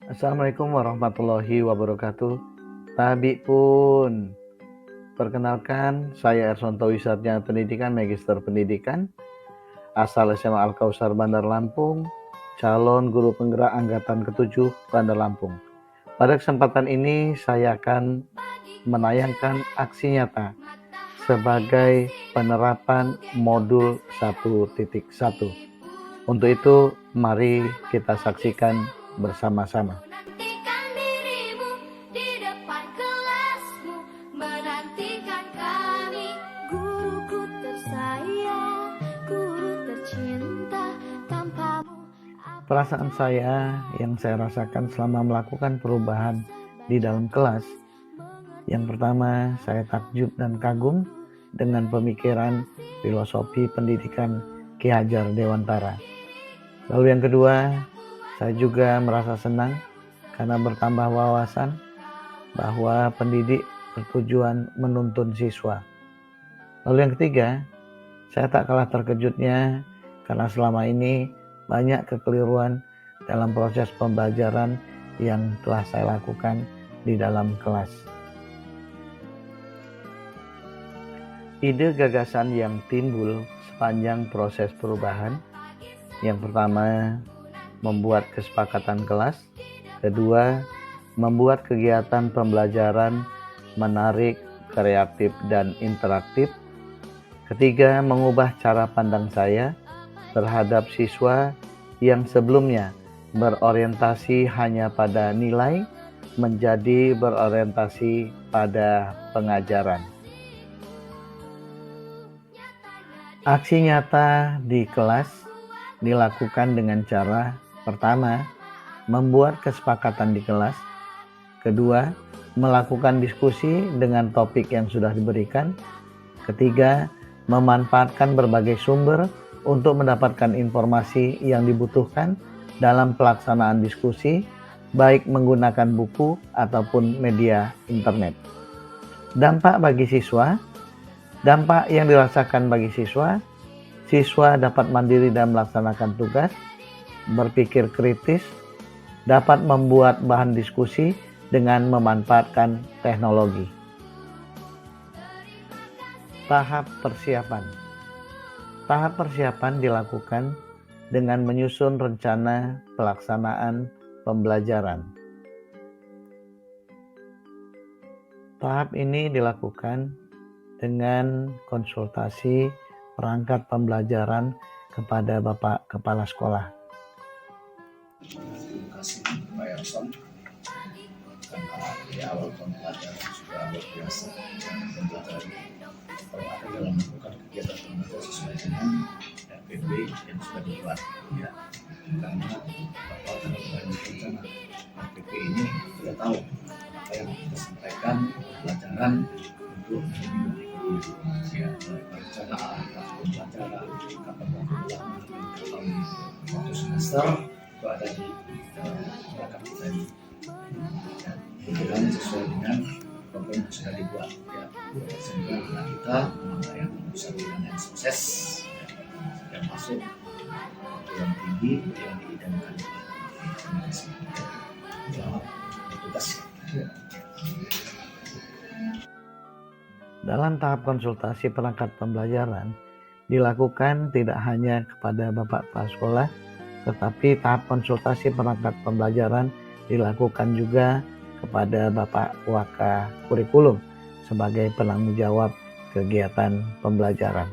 Assalamualaikum warahmatullahi wabarakatuh. Tabi pun. Perkenalkan, saya Ersonto Wisatnya Pendidikan, Magister Pendidikan, asal SMA Al-Kausar Bandar Lampung, calon guru penggerak angkatan ke-7 Bandar Lampung. Pada kesempatan ini saya akan menayangkan aksi nyata sebagai penerapan modul 1.1. Untuk itu, mari kita saksikan bersama-sama. Perasaan saya yang saya rasakan selama melakukan perubahan di dalam kelas, yang pertama saya takjub dan kagum dengan pemikiran filosofi pendidikan Ki Hajar Dewantara. Lalu yang kedua, saya juga merasa senang karena bertambah wawasan bahwa pendidik bertujuan menuntun siswa. Lalu yang ketiga, saya tak kalah terkejutnya karena selama ini banyak kekeliruan dalam proses pembelajaran yang telah saya lakukan di dalam kelas. Ide gagasan yang timbul sepanjang proses perubahan, yang pertama, membuat kesepakatan kelas. Kedua, membuat kegiatan pembelajaran menarik, kreatif, dan interaktif. Ketiga, mengubah cara pandang saya terhadap siswa yang sebelumnya berorientasi hanya pada nilai menjadi berorientasi pada pengajaran. Aksi nyata di kelas dilakukan dengan cara pertama, membuat kesepakatan di kelas. Kedua, melakukan diskusi dengan topik yang sudah diberikan. Ketiga, memanfaatkan berbagai sumber untuk mendapatkan informasi yang dibutuhkan dalam pelaksanaan diskusi, baik menggunakan buku ataupun media internet. Dampak bagi siswa. Dampak yang dirasakan bagi siswa dapat mandiri dalam melaksanakan tugas, berpikir kritis, dapat membuat bahan diskusi dengan memanfaatkan teknologi. Tahap persiapan. Tahap persiapan dilakukan dengan menyusun rencana pelaksanaan pembelajaran. Tahap ini dilakukan dengan konsultasi perangkat pembelajaran kepada Bapak Kepala Sekolah. Terima kasih Pak Erson, karena di awal pembelajaran sudah luar biasa mempelajari kalau ada dalam melakukan kegiatan pembelajaran sesuai dengan RPP yang sudah dibuat, ya. Karena Bapak dalam rencana RPP ini sudah tahu apa yang kita sampaikan pelajaran untuk ya, perencanaan pembelajaran, kapan waktu ulangan, kapan waktu semester itu ada di perangkat kita ini. Ya, kemudian sesuai dengan program yang sudah dibuat, ya, sehingga anak kita mana yang bisa dengan yang sukses, ya, yang masuk yang tinggi yang diidamkan. Terima kasih. Selamat bertugas. Dalam tahap konsultasi perangkat pembelajaran dilakukan tidak hanya kepada Bapak Kepala Sekolah, tetapi tahap konsultasi perangkat pembelajaran dilakukan juga kepada Bapak Waka Kurikulum sebagai penanggung jawab kegiatan pembelajaran.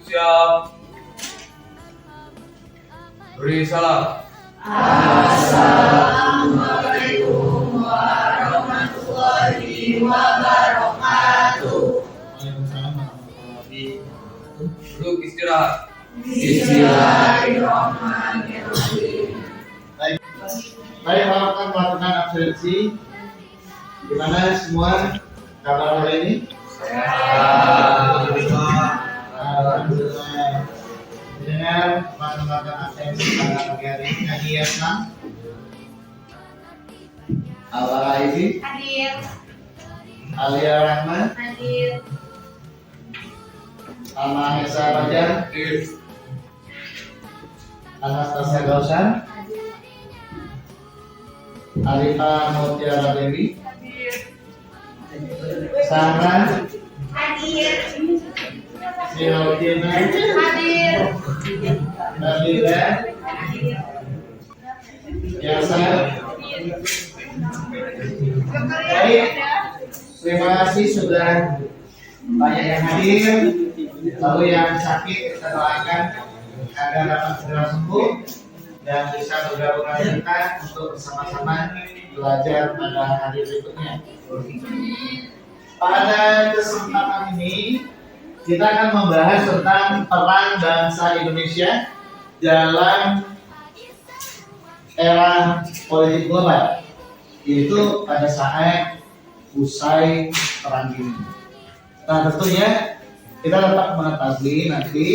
Siap. Beri salam. Assalamualaikum warahmatullahi wabarakatuh. Waalaikumsalam warahmatullahi wabarakatuh. Duduk istirahat. Bismillahirrahmanirrahim. Baik, saya harapkan melakukan absensi. Gimana semua kabar hari ini? Alhamdulillah. Dengar melakukan absensi pada pagi hari ini. Haji Yasna, Abah Aizi, Hadir. Alia Rahma, Hadir. Alma Esa Fajar, Anastasia Gausan, Arifah Mutiara Dewi, Sarah, Hadir. Silvina, Hadir. Nabila, Yasa. Baik, terima kasih sudah banyak yang hadir. Lalu yang sakit kita doakan agar dapat segera sembuh dan bisa bergabung dengan kita untuk bersama-sama belajar pada hari berikutnya. Pada kesempatan ini kita akan membahas tentang peran bangsa Indonesia dalam era politik global, yaitu pada saat usai perang dunia. Nah, tentunya kita dapat mengetahui nanti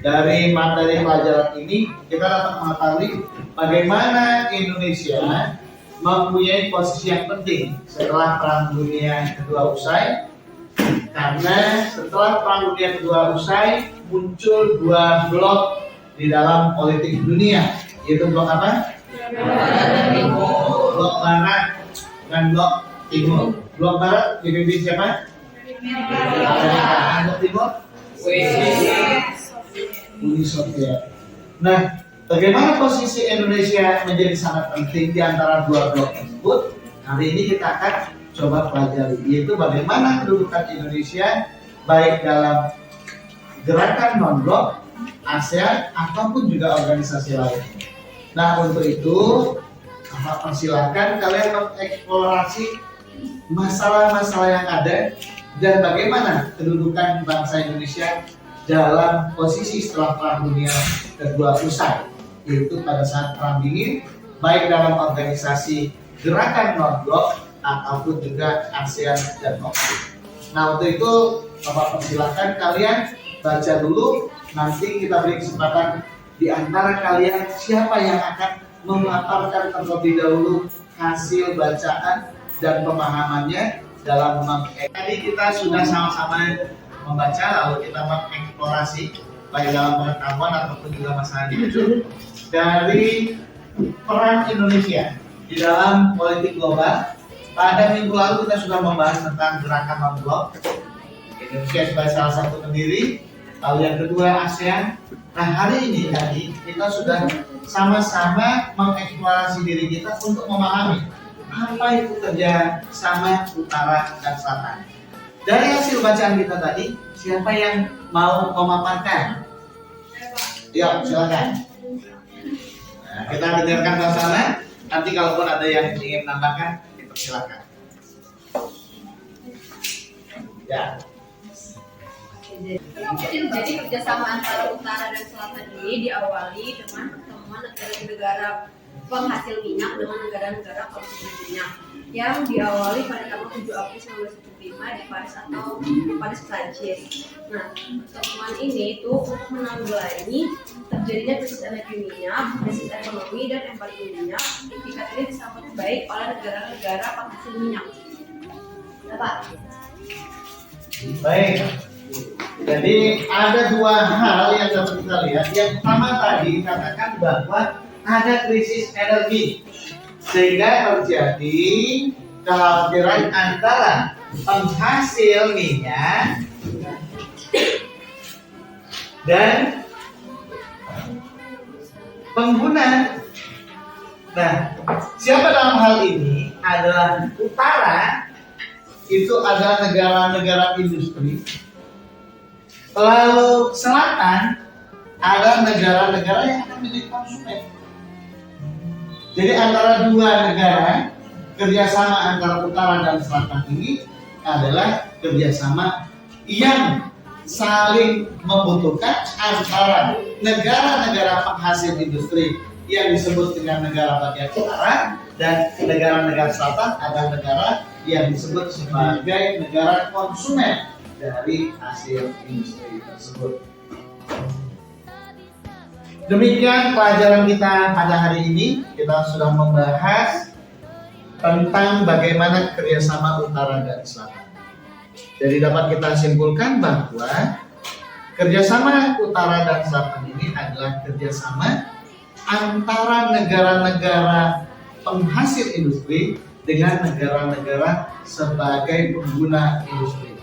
dari materi pelajaran ini kita dapat mengetahui bagaimana Indonesia mempunyai posisi yang penting setelah perang dunia kedua usai. Karena setelah perang dunia kedua usai muncul dua blok di dalam politik dunia, yaitu blok apa? Blok barat dan blok timur. Blok barat dipimpin siapa? Amerika. Blok timur? Uni Soviet. Nah, bagaimana posisi Indonesia menjadi sangat penting di antara dua blok tersebut? Hari ini kita akan coba pelajari, yaitu bagaimana kedudukan Indonesia baik dalam gerakan non-blok, ASEAN, ataupun juga organisasi lain. Nah, untuk itu, persilakan kalian mengeksplorasi masalah-masalah yang ada dan bagaimana kedudukan bangsa Indonesia dalam posisi setelah Perang Dunia Kedua usai, yaitu pada saat Perang Dingin, baik dalam organisasi gerakan non-blok ataupun juga ASEAN dan OPEC. Nah, untuk itu, Bapak persilakan kalian baca dulu. Nanti kita beri kesempatan di antara kalian siapa yang akan memaparkan terlebih dahulu hasil bacaan dan pemahamannya dalam tadi kita sudah sama-sama membaca, lalu kita mengeksplorasi baik dalam pengetahuan ataupun juga masalah hidup dari peran Indonesia di dalam politik global. Pada minggu lalu kita sudah membahas tentang gerakan non-blok, Indonesia sebagai salah satu pendiri, lalu yang kedua ASEAN. Nah, hari ini tadi kita sudah sama-sama mengeksplorasi diri kita untuk memahami apa itu kerja sama utara dan selatan. Dari hasil bacaan kita tadi, siapa yang mau memaparkan? Yuk, silakan. Nah, kita dengarkan sama-sama. Nanti kalaupun ada yang ingin menambahkan, dipersilakan. Ya. Jadi kerjasama antara utara dan selatan ini diawali dengan pertemuan negara-negara penghasil minyak dengan negara-negara konsumen minyak yang diawali pada tanggal 7 April 1975 di Paris atau Paris, Prancis. Nah, pertemuan ini itu untuk menanggulangi terjadinya krisis energi minyak, krisis ekonomi dan empati minyak. Itikat ini disambut baik oleh negara-negara penghasil minyak. Bapak. Baik. Jadi ada dua hal yang dapat kita lihat. Yang pertama tadi dikatakan bahwa ada krisis energi sehingga terjadi kekhawatiran antara penghasil minyak dan pengguna. Nah, siapa dalam hal ini adalah utara, itu adalah negara-negara industri. Lalu selatan adalah negara-negara yang akan menjadi konsumen. Jadi antara dua negara, kerjasama antara utara dan selatan ini adalah kerjasama yang saling membutuhkan antara negara-negara penghasil industri yang disebut dengan negara bagian utara dan negara-negara selatan adalah negara yang disebut sebagai negara konsumen dari hasil industri tersebut. Demikian pelajaran kita pada hari ini. Kita sudah membahas tentang bagaimana kerjasama utara dan selatan. Jadi dapat kita simpulkan bahwa kerjasama utara dan selatan ini adalah kerjasama antara negara-negara penghasil industri dengan negara-negara sebagai pengguna industri.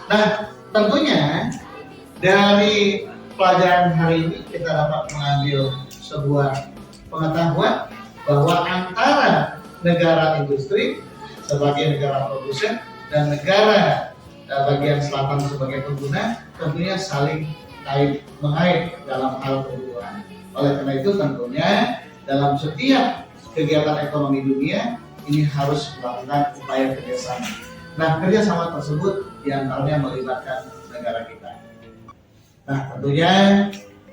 Nah, tentunya dari pelajaran hari ini kita dapat mengambil sebuah pengetahuan bahwa antara negara industri sebagai negara produsen dan negara bagian selatan sebagai pengguna tentunya saling mengait dalam hal kebutuhan. Oleh karena itu tentunya dalam setiap kegiatan ekonomi dunia ini harus melakukan upaya kerjasama. Nah, kerjasama tersebut diantaranya melibatkan negara kita. Nah, tentunya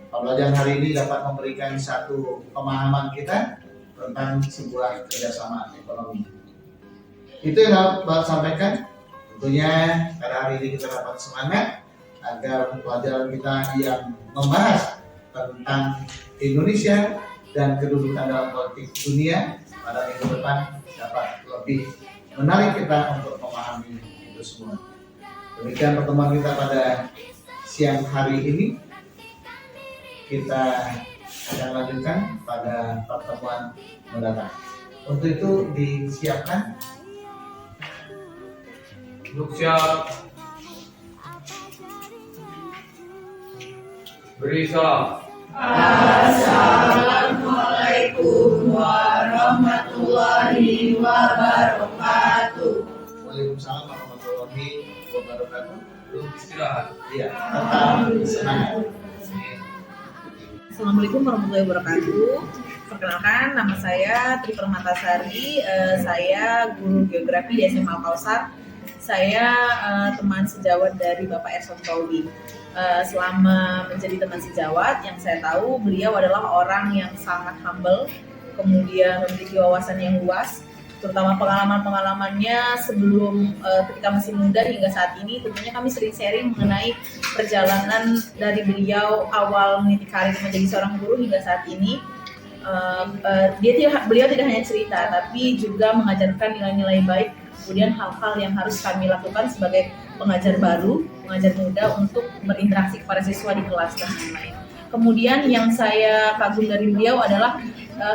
pembelajaran hari ini dapat memberikan satu pemahaman kita tentang sebuah kerjasama ekonomi. Itu yang dapat sampaikan. Tentunya pada hari ini kita dapat semangat agar pelajaran kita yang membahas tentang Indonesia dan kedudukan dalam politik dunia pada minggu depan dapat lebih menarik kita untuk memahami itu semua. Demikian pertemuan kita pada siang hari ini. Kita akan lanjutkan pada pertemuan mendatang. Untuk itu disiapkan. Duduk siap. Beri salam. Assalamualaikum warahmatullahi wabarakatuh. Waalaikumsalam warahmatullahi wabarakatuh. Duduk istirahat. Iya, tetap semangat. Assalamualaikum warahmatullahi wabarakatuh. Perkenalkan, nama saya Tri Permatasari. Saya guru geografi di SMA Al-Kausar. Saya teman sejawat dari Bapak Erson Tauwi. Selama menjadi teman sejawat, yang saya tahu beliau adalah orang yang sangat humble, kemudian memiliki wawasan yang luas, terutama pengalaman-pengalamannya sebelum ketika masih muda hingga saat ini. Tentunya kami sering sharing mengenai perjalanan dari beliau awal meniti karir menjadi seorang guru hingga saat ini. Beliau tidak hanya cerita, tapi juga mengajarkan nilai-nilai baik, kemudian hal-hal yang harus kami lakukan sebagai pengajar baru, pengajar muda untuk berinteraksi kepada siswa di kelas dan lain-lain. Kemudian yang saya kagum dari beliau adalah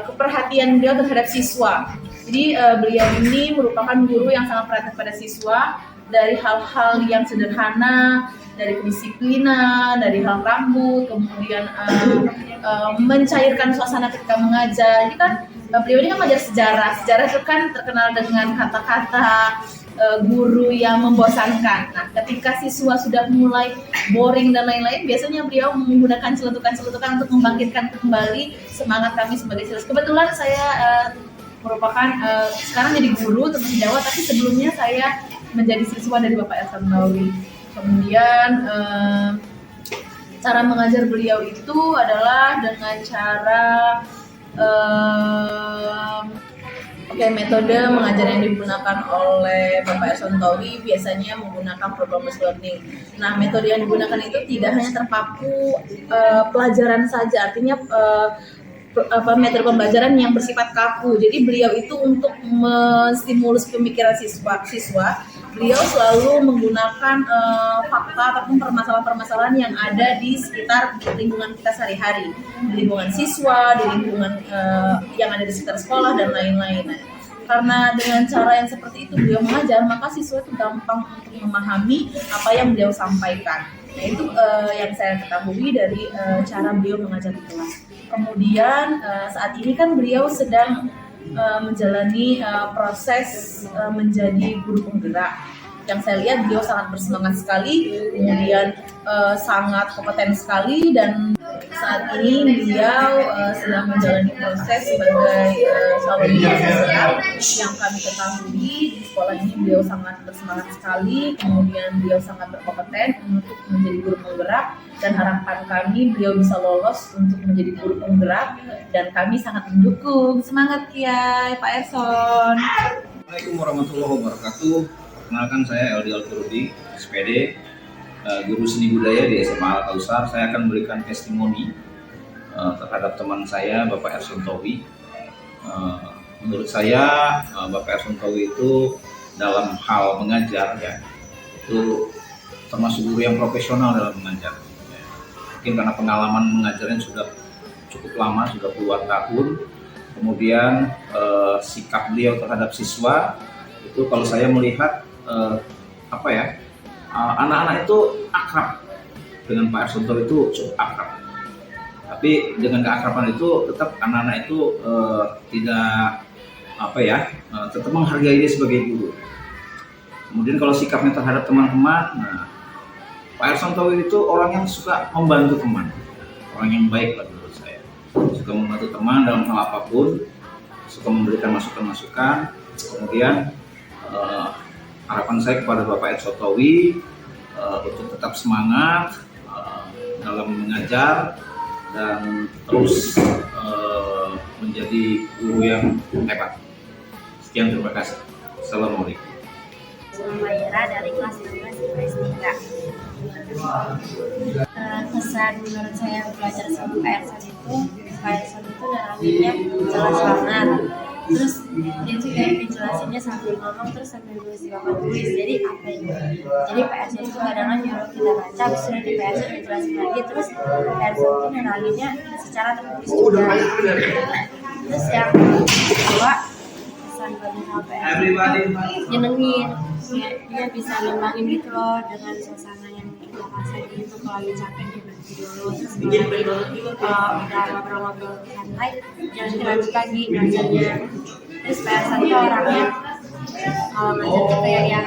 keperhatian beliau terhadap siswa. Jadi beliau ini merupakan guru yang sangat perhatian pada siswa, dari hal-hal yang sederhana, dari kedisiplinan, dari hal rambut, kemudian mencairkan suasana ketika mengajar. Jadi kan beliau ini kan mengajar sejarah. Sejarah itu kan terkenal dengan kata-kata guru yang membosankan. Nah, ketika siswa sudah mulai boring dan lain-lain, biasanya beliau menggunakan celetukan-celetukan untuk membangkitkan kembali semangat kami sebagai siswa. Kebetulan saya merupakan sekarang jadi guru teman sejawat, tapi sebelumnya saya menjadi siswa dari Bapak Erson Tauwi. Kemudian cara mengajar beliau itu adalah dengan cara metode mengajar yang digunakan oleh Bapak Erson Tauwi biasanya menggunakan problem-based learning. Nah, metode yang digunakan itu tidak hanya terpaku pelajaran saja, artinya metode pembelajaran yang bersifat kaku. Jadi beliau itu untuk menstimulus pemikiran siswa, beliau selalu menggunakan fakta ataupun permasalahan-permasalahan yang ada di sekitar lingkungan kita sehari-hari, di lingkungan siswa, di lingkungan yang ada di sekitar sekolah dan lain-lain. Karena dengan cara yang seperti itu beliau mengajar, maka siswa itu gampang untuk memahami apa yang beliau sampaikan. Nah, itu yang saya ketahui dari cara beliau mengajar di kelas. Kemudian saat ini kan beliau sedang menjalani proses menjadi guru penggerak. Yang saya lihat beliau sangat bersemangat sekali, kemudian sangat kompeten sekali, dan saat ini beliau sedang menjalani proses sebagai seorang guru sosial. Yang kami ketahui di sekolah ini beliau sangat bersemangat sekali, kemudian beliau sangat berkompeten untuk menjadi guru penggerak, dan harapan kami beliau bisa lolos untuk menjadi guru penggerak, dan kami sangat mendukung. Semangat ya Pak Erson. Assalamualaikum warahmatullahi wabarakatuh. Perkenalkan, saya Eldi Alturudi, SPD, guru seni budaya di SMA Al-Kausar. Saya akan memberikan testimoni terhadap teman saya, Bapak Erson Tauwi. menurut saya Bapak Erson Towi itu dalam hal mengajar ya itu termasuk guru yang profesional dalam mengajar. Ya. Mungkin karena pengalaman mengajarnya sudah cukup lama, sudah puluhan tahun. Kemudian sikap beliau terhadap siswa itu kalau saya melihat anak-anak itu akrab dengan Pak Erson Towi itu cukup akrab. Tapi dengan keakraban itu tetap anak-anak itu tetap menghargai dia sebagai guru. Kemudian kalau sikapnya terhadap teman-teman, Pak Erson Towi itu orang yang suka membantu teman, orang yang baik lah menurut saya. Suka membantu teman dalam hal apapun, suka memberikan masukan-masukan. Kemudian harapan saya kepada Bapak Erson Towi untuk tetap semangat dalam mengajar dan terus menjadi guru yang hebat. Sekian, terima kasih. Assalamualaikum. Mayra dari kelas 12 IPS 3. Kesan menurut saya belajar sama Pak Erson itu narasinya jelas banget. Terus dia tuh kayak dijelasinnya sambil ngomong terus sambil nulis di papan tulis. Jadi apa itu? Jadi Pak Erson itu kadang-kadang nyuruh kita baca, terus nanti Pak Erson dijelasin lagi. Terus Pak Erson itu narasinya secara tertulis juga. Terus yang kedua, kesan belajar sama Pak Erson itu nyenengin. Dia bisa nembangin gitu loh dengan suasana yang kita rasain gitu. Kalau lagi capek dia berhenti dulu, terus udah ngobrol-ngobrol santai jangan dilanjut lagi ngajarnya. Terus Pak Erson tuh orangnya kalau ngajar tuh kayak yang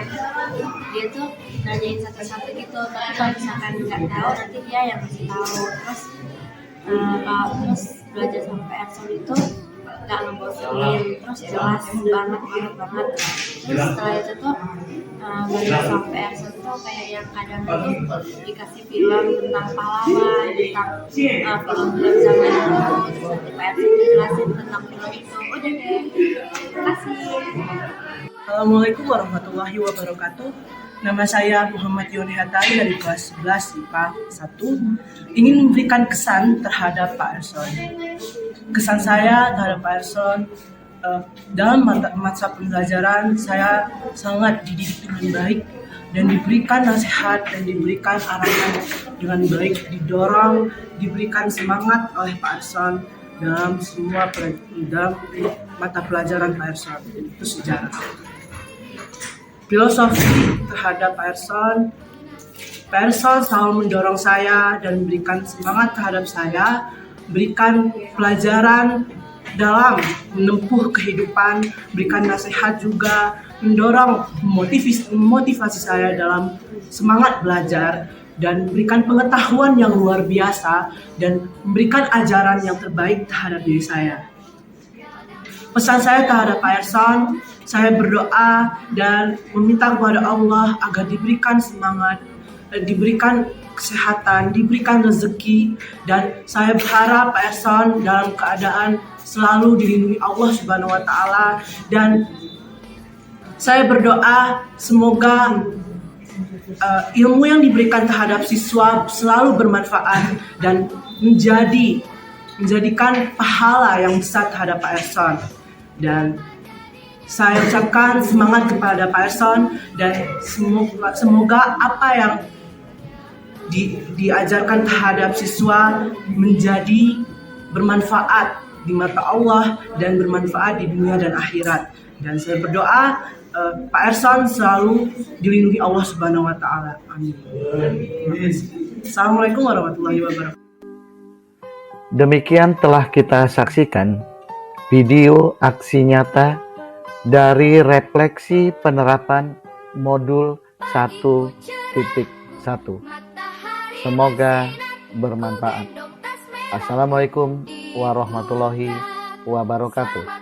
dia tuh nanyain satu-satu gitu, tapi kalau misalkan nggak tahu nanti dia yang ngasih tahu. Terus belajar sama Pak Erson itu nggak ngebosenin, terus jelas banget. Terus setelah itu tuh belajar sama Pak Erson tuh kayak yang kadang itu dikasih film tentang pahlawan, tentang film zaman dulu, terus nanti Pak Erson dijelasin tentang film itu. Udah deh, terima kasih. Assalamualaikum warahmatullahi wabarakatuh. Nama saya Muhammad Yoni Hatari dari kelas 11 IPA 1. Ingin memberikan kesan terhadap Pak Erson. Kesan saya terhadap Pak Erson, dalam masa pembelajaran saya sangat dididik dengan baik dan diberikan nasihat dan diberikan arahan dengan baik, didorong, diberikan semangat oleh Pak Erson dalam dalam mata pelajaran Pak Erson, itu sejarah. Filosofi terhadap Pak Erson selalu mendorong saya dan memberikan semangat terhadap saya, berikan pelajaran dalam menempuh kehidupan, berikan nasihat juga, mendorong memotivasi saya dalam semangat belajar, dan memberikan pengetahuan yang luar biasa, dan memberikan ajaran yang terbaik terhadap diri saya. Pesan saya terhadap Pak Erson, saya berdoa dan meminta kepada Allah agar diberikan semangat, diberikan kesehatan, diberikan rezeki, dan saya berharap Pak Erson dalam keadaan selalu dilindungi Allah Subhanahu wa Ta'ala, dan saya berdoa semoga ilmu yang diberikan terhadap siswa selalu bermanfaat dan menjadikan pahala yang besar terhadap Pak Erson. Dan saya ucapkan semangat kepada Pak Erson, dan semoga apa yang diajarkan terhadap siswa menjadi bermanfaat di mata Allah dan bermanfaat di dunia dan akhirat. Dan saya berdoa Pak Erson selalu dilindungi Allah Subhanahu wa Ta'ala. Amin. Assalamualaikum warahmatullahi wabarakatuh. Demikian telah kita saksikan video aksi nyata dari refleksi penerapan modul 1.1. Semoga bermanfaat. Assalamualaikum warahmatullahi wabarakatuh.